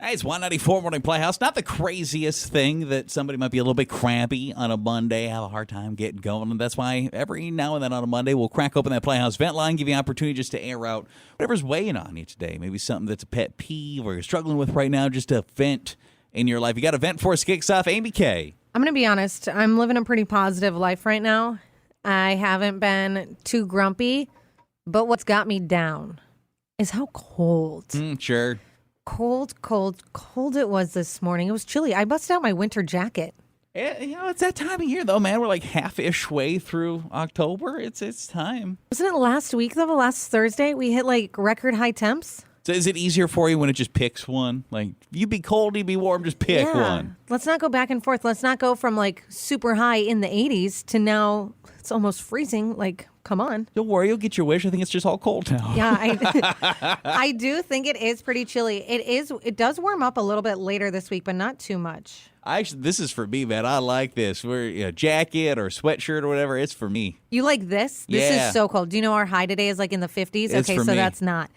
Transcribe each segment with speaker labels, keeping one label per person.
Speaker 1: Hey, it's 194 Morning Playhouse. Not the craziest thing that somebody might be a little bit crampy on a Monday, have a hard time getting going. And that's why every now and then on a Monday, we'll crack open that Playhouse vent line, give you an opportunity just to air out whatever's weighing on you today. Maybe something that's a pet peeve or you're struggling with right now, just a vent in your life. You got a vent for us, kicks off. Amy K.
Speaker 2: I'm going to be honest. I'm living a pretty positive life right now. I haven't been too grumpy, but what's got me down is how cold.
Speaker 1: Sure.
Speaker 2: Cold it was this morning. It was chilly. I busted out my winter jacket.
Speaker 1: Yeah, it's that time of year, though, man. We're like half-ish way through October. It's time.
Speaker 2: Wasn't it last week, though? Last Thursday, we hit like record high temps.
Speaker 1: So is it easier for you when it just picks one? Like, you be cold, you be warm, just pick one.
Speaker 2: Let's not go back and forth. Let's not go from like super high in the 80s to now it's almost freezing. Like, come on.
Speaker 1: Don't worry, you'll get your wish. I think it's just all cold now.
Speaker 2: Yeah, I do think it is pretty chilly. It does warm up a little bit later this week, but not too much.
Speaker 1: Actually, this is for me, man. I like this. We're jacket or sweatshirt or whatever. It's for me.
Speaker 2: You like this? This is so cold. Do you know our high today is like in the 50s?
Speaker 1: It's
Speaker 2: okay,
Speaker 1: for
Speaker 2: so
Speaker 1: me.
Speaker 2: that's not.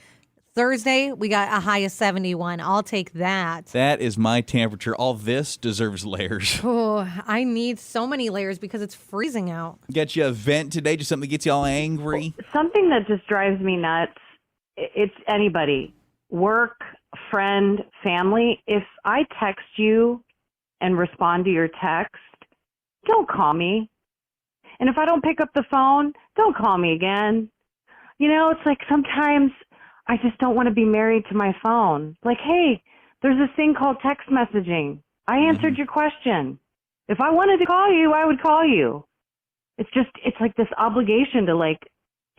Speaker 2: Thursday, we got a high of 71. I'll take that.
Speaker 1: That is my temperature. All this deserves layers.
Speaker 2: Oh, I need so many layers because it's freezing out.
Speaker 1: Get you a vent today, just something that gets you all angry.
Speaker 3: Something that just drives me nuts, it's anybody, work, friend, family. If I text you and respond to your text, don't call me. And if I don't pick up the phone, don't call me again. You know, it's like sometimes I just don't want to be married to my phone. Like, hey, there's this thing called text messaging. I answered your question. If I wanted to call you, I would call you. It's like this obligation to like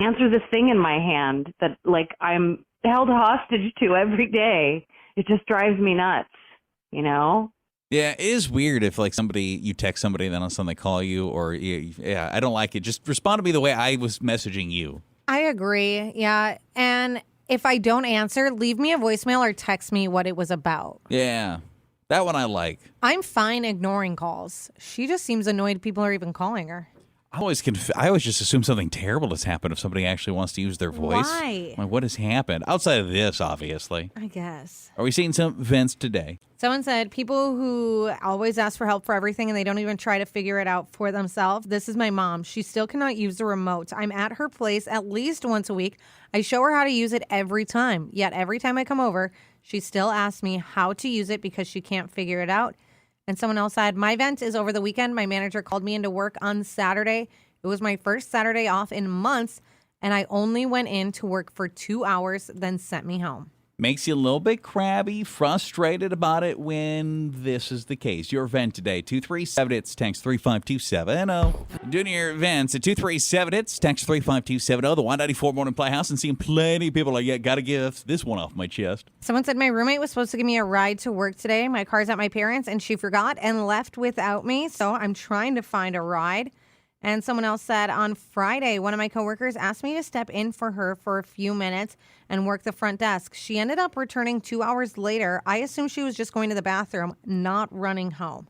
Speaker 3: answer this thing in my hand that like I'm held hostage to every day. It just drives me nuts, you know?
Speaker 1: Yeah, it is weird if like you text somebody and then all of a sudden they call you or yeah, I don't like it. Just respond to me the way I was messaging you.
Speaker 2: I agree. Yeah. And if I don't answer, leave me a voicemail or text me what it was about.
Speaker 1: Yeah, that one I like.
Speaker 2: I'm fine ignoring calls. She just seems annoyed people are even calling her.
Speaker 1: I always just assume something terrible has happened if somebody actually wants to use their voice.
Speaker 2: Why?
Speaker 1: Like, what has happened? Outside of this, obviously.
Speaker 2: I guess.
Speaker 1: Are we seeing some events today?
Speaker 2: Someone said people who always ask for help for everything and they don't even try to figure it out for themselves. This is my mom. She still cannot use the remote. I'm at her place at least once a week. I show her how to use it every time. Yet every time I come over, she still asks me how to use it because she can't figure it out. And someone else said, my event is over the weekend. My manager called me into work on Saturday. It was my first Saturday off in months, and I only went in to work for 2 hours, then sent me home.
Speaker 1: Makes you a little bit crabby, frustrated about it when this is the case. Your event today, 237-HITS, text 35270. Doing your events at 237-HITS, text 35270. The 194 Morning Playhouse, and seeing plenty of people like, yeah, got to get this one off my chest.
Speaker 2: Someone said my roommate was supposed to give me a ride to work today. My car's at my parents', and she forgot and left without me, so I'm trying to find a ride. And someone else said on Friday, one of my coworkers asked me to step in for her for a few minutes and work the front desk. She ended up returning 2 hours later. I assumed she was just going to the bathroom, not running home.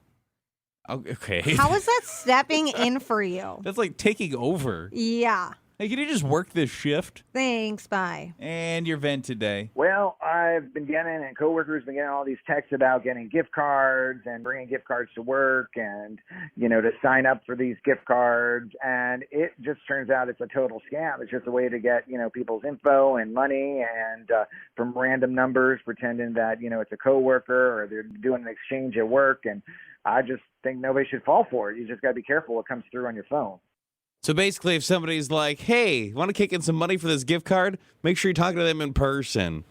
Speaker 1: Okay.
Speaker 2: How is that stepping in for you?
Speaker 1: That's like taking over.
Speaker 2: Yeah.
Speaker 1: Hey, can you just work this shift?
Speaker 2: Thanks. Bye.
Speaker 1: And your event today.
Speaker 4: Well, I've been getting, and coworkers been getting all these texts about getting gift cards and bringing gift cards to work and, you know, to sign up for these gift cards. And it just turns out it's a total scam. It's just a way to get, you know, people's info and money and from random numbers, pretending that, you know, it's a coworker or they're doing an exchange at work. And I just think nobody should fall for it. You just got to be careful what comes through on your phone.
Speaker 5: So basically, if somebody's like, hey, want to kick in some money for this gift card? Make sure you're talking to them in person.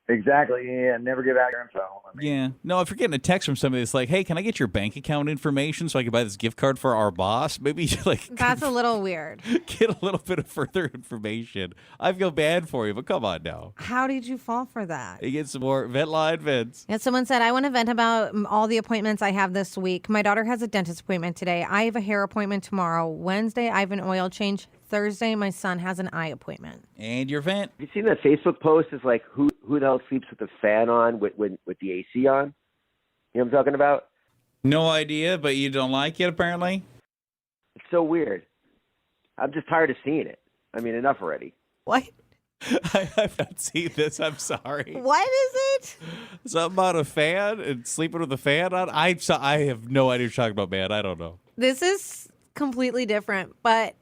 Speaker 4: Exactly. Yeah, never give out your info.
Speaker 1: Yeah. No, if you're getting a text from somebody that's like, hey, can I get your bank account information so I can buy this gift card for our boss? Maybe you like
Speaker 2: That's a little weird.
Speaker 1: get a little bit of further information. I feel bad for you, but come on now.
Speaker 2: How did you fall for that?
Speaker 1: You get some more vent line vents.
Speaker 2: Yeah, someone said, I want to vent about all the appointments I have this week. My daughter has a dentist appointment today. I have a hair appointment tomorrow. Wednesday, I have an oil change. Thursday, my son has an eye appointment.
Speaker 1: And your vent.
Speaker 6: Have you seen that Facebook post? It's like, who the hell sleeps with the fan on with the AC on? You know what I'm talking about?
Speaker 1: No idea, but you don't like it, apparently?
Speaker 6: It's so weird. I'm just tired of seeing it. I mean, enough already.
Speaker 2: What?
Speaker 1: I've not seen this. I'm sorry.
Speaker 2: What is it?
Speaker 1: Something about a fan and sleeping with a fan on. I have no idea what you're talking about, man. I don't know.
Speaker 2: This is completely different, but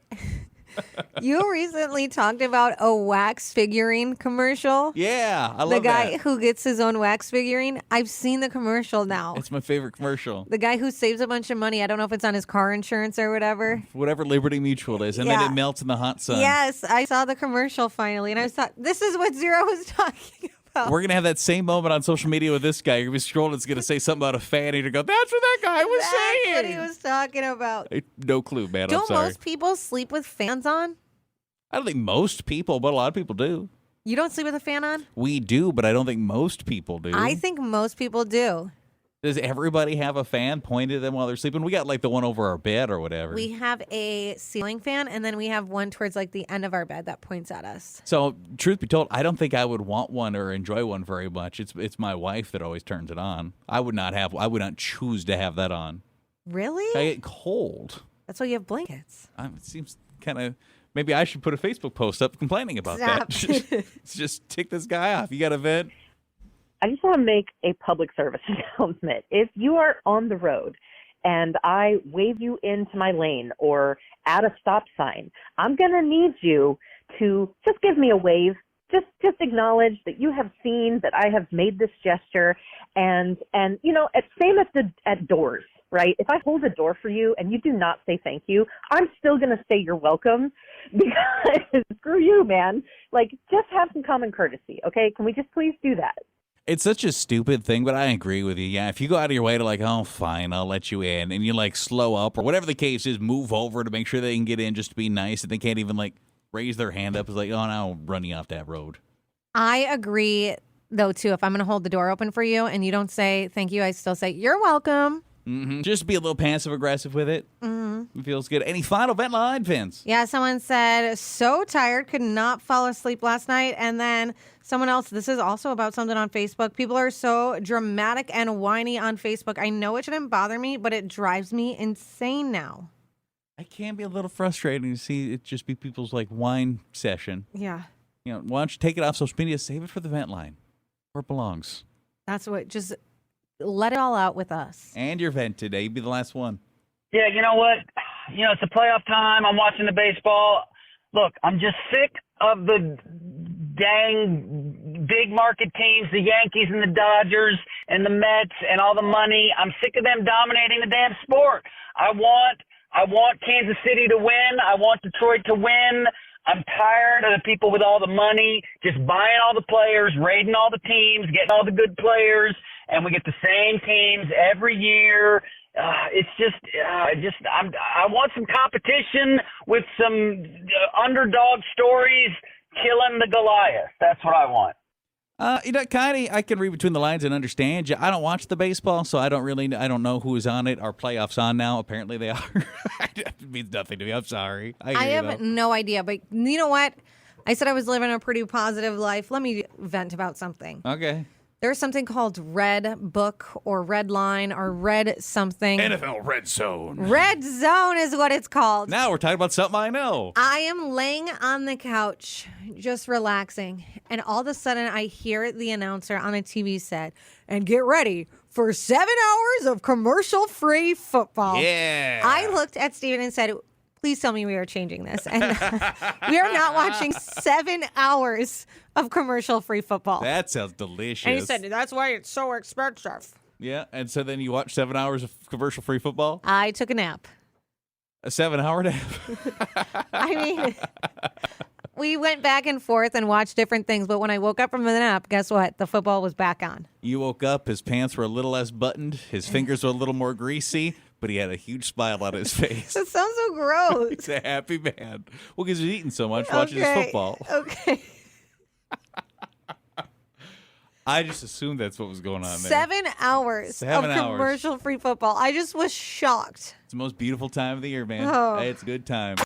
Speaker 2: you recently talked about a wax figurine commercial.
Speaker 1: Yeah, I love
Speaker 2: The guy
Speaker 1: that.
Speaker 2: who gets his own wax figurine. I've seen the commercial now.
Speaker 1: It's my favorite commercial.
Speaker 2: The guy who saves a bunch of money. I don't know if it's on his car insurance or whatever.
Speaker 1: Whatever Liberty Mutual is, and
Speaker 2: Yeah.
Speaker 1: then it melts in the hot sun.
Speaker 2: Yes, I saw the commercial finally, and I thought, this is what Zero was talking about.
Speaker 1: We're gonna have that same moment on social media with this guy. You're gonna be scrolling. It's gonna say something about a fan. And you're gonna go, "That's what that guy was
Speaker 2: That's
Speaker 1: saying."
Speaker 2: what he was talking about.
Speaker 1: No clue, man. I'm
Speaker 2: Don't
Speaker 1: sorry.
Speaker 2: most people sleep with fans on?
Speaker 1: I don't think most people, but a lot of people do.
Speaker 2: You don't sleep with a fan on?
Speaker 1: We do, but I don't think most people do.
Speaker 2: I think most people do.
Speaker 1: Does everybody have a fan pointed at them while they're sleeping? We got like the one over our bed or whatever.
Speaker 2: We have a ceiling fan, and then we have one towards like the end of our bed that points at us.
Speaker 1: So, truth be told, I don't think I would want one or enjoy one very much. It's my wife that always turns it on. I would not choose to have that on.
Speaker 2: Really?
Speaker 1: I get cold.
Speaker 2: That's why you have blankets.
Speaker 1: It seems kind of. Maybe I should put a Facebook post up complaining about
Speaker 2: Stop.
Speaker 1: that. Just tick this guy off. You got a vent?
Speaker 7: I just want to make a public service announcement. If you are on the road and I wave you into my lane or at a stop sign, I'm going to need you to just give me a wave. Just acknowledge that you have seen that I have made this gesture, and you know, same at doors, right? If I hold a door for you and you do not say thank you, I'm still going to say you're welcome, because screw you, man. Like, just have some common courtesy, okay? Can we just please do that?
Speaker 1: It's such a stupid thing, but I agree with you. Yeah, if you go out of your way to like, oh, fine, I'll let you in, and you like slow up or whatever the case is, move over to make sure they can get in just to be nice, and they can't even like raise their hand up. It's like, oh, no, I'll run you off that road.
Speaker 2: I agree, though, too. If I'm going to hold the door open for you and you don't say thank you, I still say you're welcome.
Speaker 1: Just be a little passive aggressive with it. It feels good. Any final vent line, Vince?
Speaker 2: Yeah, someone said, so tired, could not fall asleep last night. And then someone else, this is also about something on Facebook. People are so dramatic and whiny on Facebook. I know it shouldn't bother me, but it drives me insane now.
Speaker 1: I can be a little frustrating to see it just be people's like wine session.
Speaker 2: Yeah,
Speaker 1: You know, why don't you take it off social media, save it for the vent line where it belongs.
Speaker 2: that's what, just let it all out with us.
Speaker 1: And your vent today, be the last one.
Speaker 8: Yeah, you know what? You know, it's a playoff time. I'm watching the baseball. Look, I'm just sick of the dang big market teams, the Yankees and the Dodgers and the Mets and all the money. I'm sick of them dominating the damn sport. I want Kansas City to win. I want Detroit to win. I'm tired of the people with all the money just buying all the players, raiding all the teams, getting all the good players, and we get the same teams every year. It's just I want some competition with some underdog stories killing the Goliath. That's what I want.
Speaker 1: You know, kind of, I can read between the lines and understand you. I don't watch the baseball, so I don't know who is on it. Our playoffs on now. Apparently they are. It means nothing to me. I'm sorry.
Speaker 2: I
Speaker 1: hear you,
Speaker 2: have
Speaker 1: though.
Speaker 2: no idea, but you know what? I said I was living a pretty positive life. Let me vent about something.
Speaker 1: Okay.
Speaker 2: There's something called Red Book or Red Line or Red something.
Speaker 1: NFL Red Zone.
Speaker 2: Red Zone is what it's called.
Speaker 1: Now we're talking about something I know.
Speaker 2: I am laying on the couch, just relaxing, and all of a sudden I hear the announcer on a TV set, and get ready for 7 hours of commercial-free football.
Speaker 1: Yeah.
Speaker 2: I looked at Steven and said, please tell me we are changing this. And we are not watching 7 hours of commercial-free football.
Speaker 1: That sounds delicious.
Speaker 2: And he said, that's why it's so expensive.
Speaker 1: Yeah, and so then you watch 7 hours of commercial-free football?
Speaker 2: I took a nap.
Speaker 1: A 7-hour nap?
Speaker 2: I mean, we went back and forth and watched different things, but when I woke up from the nap, guess what? The football was back on.
Speaker 1: You woke up, his pants were a little less buttoned, his fingers were a little more greasy, but he had a huge smile on his face.
Speaker 2: That sounds so gross.
Speaker 1: He's a happy man. Well, because he's eating so much watching his football.
Speaker 2: Okay.
Speaker 1: I just assumed that's what was going on there.
Speaker 2: 7 hours
Speaker 1: 7
Speaker 2: of
Speaker 1: hours.
Speaker 2: commercial-free football. I just was shocked.
Speaker 1: It's the most beautiful time of the year, man.
Speaker 2: Oh.
Speaker 1: Hey, it's a good time.